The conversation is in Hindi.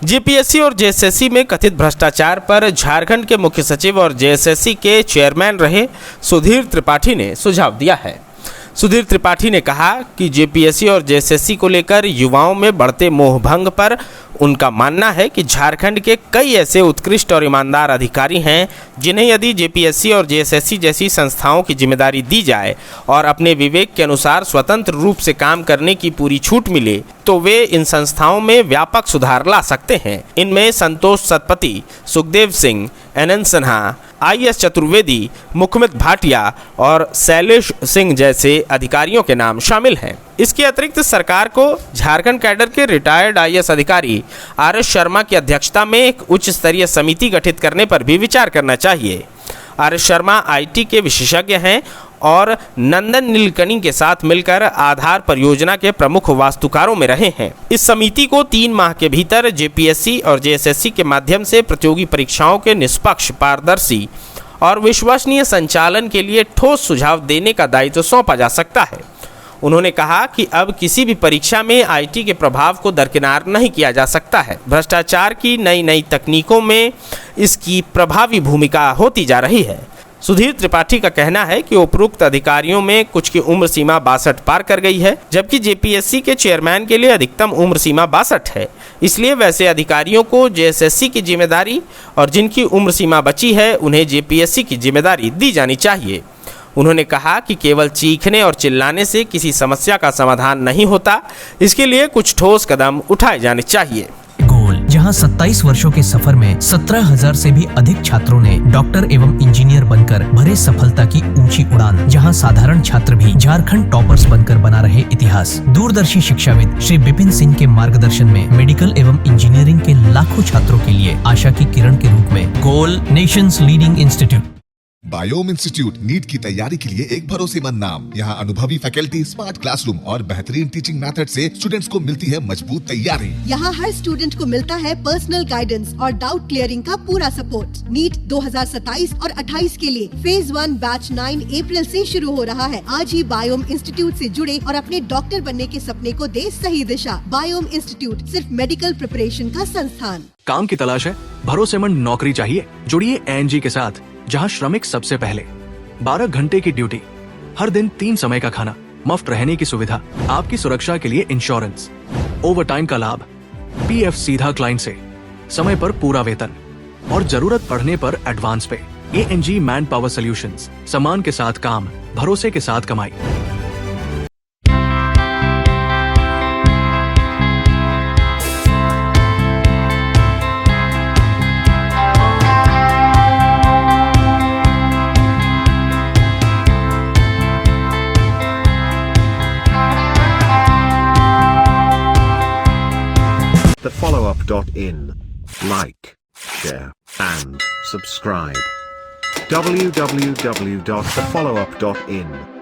जेपीएससी और जेएसएससी में कथित भ्रष्टाचार पर झारखंड के मुख्य सचिव और जेएसएससी के चेयरमैन रहे सुधीर त्रिपाठी ने सुझाव दिया है। सुधीर त्रिपाठी ने कहा कि जेपीएससी और जेएसएससी को लेकर युवाओं में बढ़ते मोहभंग पर उनका मानना है कि झारखंड के कई ऐसे उत्कृष्ट और ईमानदार अधिकारी हैं जिन्हें यदि जेपीएससी और जेएसएससी जैसी संस्थाओं की जिम्मेदारी दी जाए और अपने विवेक के अनुसार स्वतंत्र रूप से काम करने की पूरी छूट मिले तो वे इन संस्थाओं में व्यापक सुधार ला सकते हैं। इनमें संतोष सतपथी, सुखदेव सिंह, एनएन सिन्हा, आईएस चतुर्वेदी, मुखमित भाटिया और शैलेश सिंह जैसे अधिकारियों के नाम शामिल हैं। इसके अतिरिक्त सरकार को झारखंड कैडर के रिटायर्ड आईएएस अधिकारी आरएस शर्मा की अध्यक्षता में एक उच्च स्तरीय समिति गठित करने पर भी विचार करना चाहिए। आरएस शर्मा आईटी के विशेषज्ञ हैं और नंदन नीलकणी के साथ मिलकर आधार परियोजना के प्रमुख वास्तुकारों में रहे हैं। इस समिति को 3 माह के भीतर जेपीएससी और जेएसएससी के माध्यम से प्रतियोगी परीक्षाओं के निष्पक्ष, पारदर्शी और विश्वसनीय संचालन के लिए ठोस सुझाव देने का दायित्व सौंपा जा सकता है। उन्होंने कहा कि अब किसी भी परीक्षा में आईटी के प्रभाव को दरकिनार नहीं किया जा सकता है। भ्रष्टाचार की नई तकनीकों में इसकी प्रभावी भूमिका होती जा रही है। सुधीर त्रिपाठी का कहना है कि उपरोक्त अधिकारियों में कुछ की उम्र सीमा 62 पार कर गई है, जबकि जेपीएससी के चेयरमैन के लिए अधिकतम उम्र सीमा 62 है। इसलिए वैसे अधिकारियों को जेएसएससी की जिम्मेदारी और जिनकी उम्र सीमा बची है उन्हें जेपीएससी की जिम्मेदारी दी जानी चाहिए। उन्होंने कहा कि केवल चीखने और चिल्लाने से किसी समस्या का समाधान नहीं होता, इसके लिए कुछ ठोस कदम उठाए जाने चाहिए। गोल, जहां 27 वर्षों के सफर में 17,000 से भी अधिक छात्रों ने डॉक्टर एवं इंजीनियर बनकर भरे सफलता की ऊंची उड़ान, जहां साधारण छात्र भी झारखंड टॉपर्स बनकर बना रहे इतिहास। दूरदर्शी शिक्षाविद श्री विपिन सिंह के मार्गदर्शन में मेडिकल एवं इंजीनियरिंग के लाखों छात्रों के लिए आशा की किरण के रूप में गोल, nations leading institute. Biome institute NEET की तैयारी के लिए एक भरोसेमंद नाम। यहाँ अनुभवी फैकल्टी, स्मार्ट क्लासरूम और बेहतरीन टीचिंग मेथड से स्टूडेंट्स को मिलती है मजबूत तैयारी। यहाँ हर स्टूडेंट को मिलता है पर्सनल गाइडेंस और डाउट क्लियरिंग का पूरा सपोर्ट। नीट 2027 और 28 के लिए फेज 1 बैच 9 अप्रैल से शुरू हो रहा है। आज ही बायोम इंस्टीट्यूट से जुड़े और अपने डॉक्टर बनने के सपने को दे सही दिशा। बायोम इंस्टीट्यूट सिर्फ मेडिकल प्रिपरेशन का संस्थान। काम की तलाश है, भरोसेमंद नौकरी चाहिए, जुड़िए एएनजी के साथ, जहां श्रमिक सबसे पहले। 12 घंटे की ड्यूटी, हर दिन 3 समय का खाना, मुफ्त रहने की सुविधा, आपकी सुरक्षा के लिए इंश्योरेंस, ओवर टाइम का लाभ, पीएफ सीधा क्लाइंट से, समय पर पूरा वेतन और जरूरत पड़ने पर एडवांस पे। एएनजी मैन पावर सॉल्यूशंस, सम्मान के साथ काम, भरोसे के साथ कमाई। thefollowup.in. Like, share, and subscribe. www.thefollowup.in